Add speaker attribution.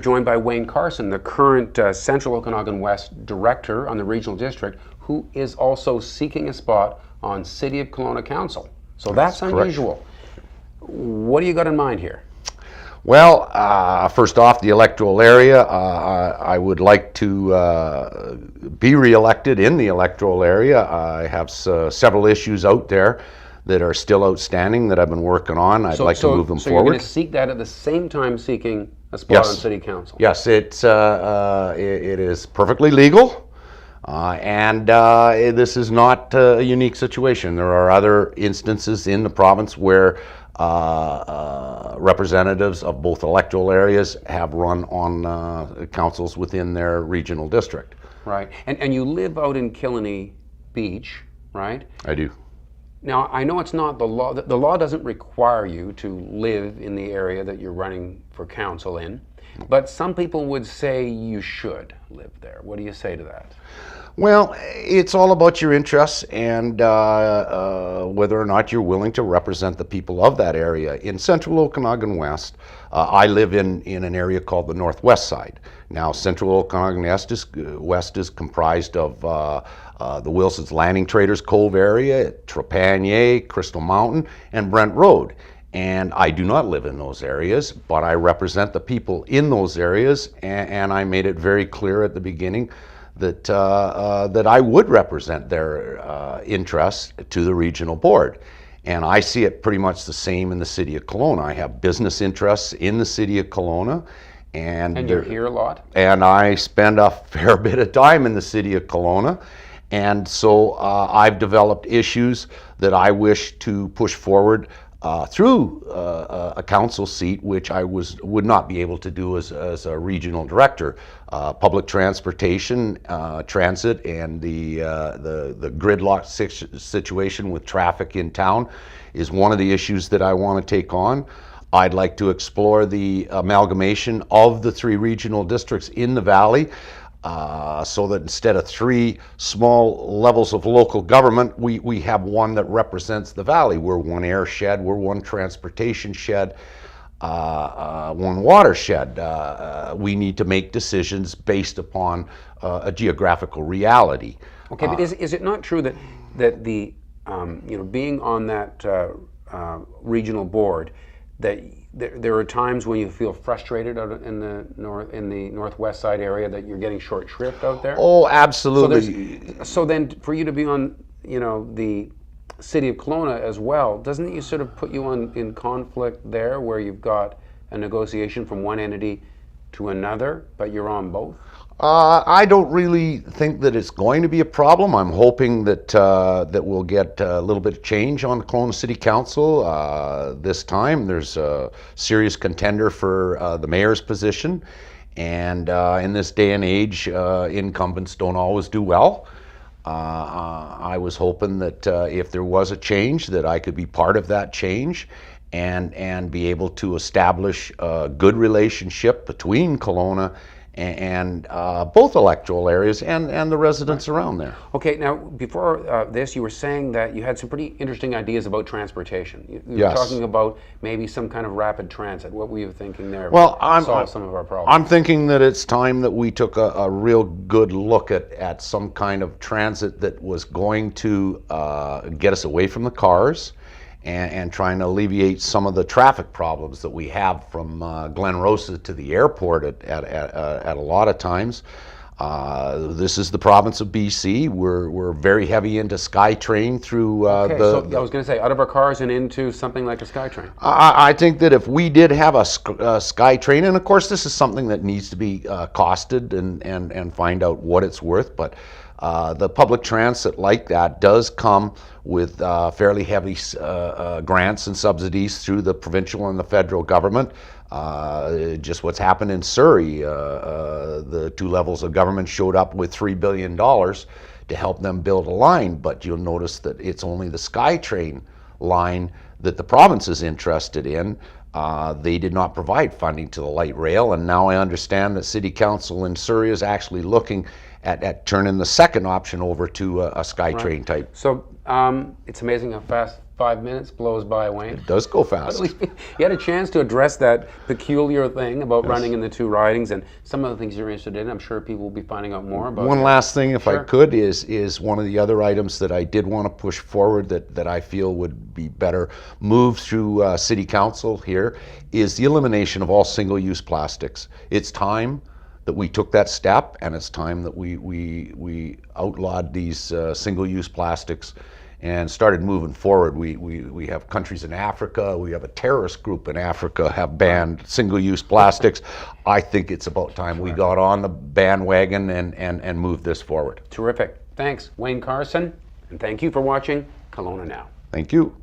Speaker 1: joined by Wayne Carson, the current Central Okanagan West Director on the Regional District, who is also seeking a spot on City of Kelowna Council. So that's unusual. What do you got in mind here?
Speaker 2: Well, first off, the electoral area, I would like to be re-elected in the electoral area. I have several issues out there that are still outstanding that I've been working on. I'd like to move them
Speaker 1: forward. So
Speaker 2: you're
Speaker 1: going to seek that at the same time seeking a spot on City Council?
Speaker 2: Yes, it is perfectly legal. And this is not a unique situation. There are other instances in the province where representatives of both electoral areas have run on councils within their regional district.
Speaker 1: Right. And you live out in Killiney Beach, right?
Speaker 2: I do.
Speaker 1: Now, I know it's not the law. The law doesn't require you to live in the area that you're running for council in, but some people would say you should live there. What do you say to that?
Speaker 2: Well, it's all about your interests and whether or not you're willing to represent the people of that area. In Central Okanagan West, I live in an area called the Northwest Side. Now, Central Okanagan West is comprised of the Wilson's Landing Traders Cove area, Trepanier, Crystal Mountain, and Brent Road. And I do not live in those areas, but I represent the people in those areas, and I made it very clear at the beginning that that I would represent their interests to the regional board. And I see it pretty much the same in the City of Kelowna. I have business interests in the City of Kelowna. And
Speaker 1: you're here a lot?
Speaker 2: And I spend a fair bit of time in the City of Kelowna. And so I've developed issues that I wish to push forward through a council seat, which I would not be able to do as a regional director. Public transportation, transit, and the gridlock situation with traffic in town is one of the issues that I want to take on. I'd like to explore the amalgamation of the 3 regional districts in the valley, so that instead of 3 small levels of local government, we have one that represents the valley. We're one airshed, we're one transportation shed, one watershed. We need to make decisions based upon a geographical reality.
Speaker 1: Okay, but is it not true that the being on that regional board, that there are times when you feel frustrated out in the Northwest Side area, that you're getting short shrift out there?
Speaker 2: Oh, absolutely.
Speaker 1: So then, for you to be on, the City of Kelowna as well, doesn't it sort of put you in conflict there, where you've got a negotiation from one entity to another, but you're on both?
Speaker 2: I don't really think that it's going to be a problem. I'm hoping that that we'll get a little bit of change on the Kelowna City Council this time. There's a serious contender for the mayor's position, and in this day and age, incumbents don't always do well. I was hoping that if there was a change, that I could be part of that change and be able to establish a good relationship between Kelowna and both electoral areas and the residents around there.
Speaker 1: Okay, now before this, you were saying that you had some pretty interesting ideas about transportation. You were talking about maybe some kind of rapid transit. What were you thinking there?
Speaker 2: Well,
Speaker 1: to solve some of our problems?
Speaker 2: I'm thinking that it's time that we took a real good look at some kind of transit that was going to get us away from the cars, and trying to alleviate some of the traffic problems that we have from Glen Rosa to the airport at a lot of times. This is the province of BC. We're very heavy into SkyTrain through
Speaker 1: so I was going to say, out of our cars and into something like a SkyTrain.
Speaker 2: I think that if we did have a SkyTrain, and of course this is something that needs to be costed and find out what it's worth, but the public transit like that does come with fairly heavy grants and subsidies through the provincial and the federal government. Just what's happened in Surrey, the 2 levels of government showed up with $3 billion to help them build a line, but you'll notice that it's only the SkyTrain line that the province is interested in. They did not provide funding to the light rail, and now I understand that City Council in Surrey is actually looking at turning the second option over to a SkyTrain type.
Speaker 1: So it's amazing how fast 5 minutes blows by, Wayne.
Speaker 2: It does go
Speaker 1: At
Speaker 2: fast.
Speaker 1: least you had a chance to address that peculiar thing about running in the two ridings and some of the things you're interested in. I'm sure people will be finding out more about.
Speaker 2: One last thing, if I
Speaker 1: Sure.
Speaker 2: could, is one of the other items that I did want to push forward that I feel would be better moved through City Council here is the elimination of all single-use plastics. It's time that we took that step, and it's time that we outlawed these single-use plastics and started moving forward. We have countries in Africa, we have a terrorist group in Africa have banned single-use plastics. I think it's about time we got on the bandwagon and moved this forward.
Speaker 1: Terrific. Thanks, Wayne Carson, and thank you for watching Kelowna Now.
Speaker 2: Thank you.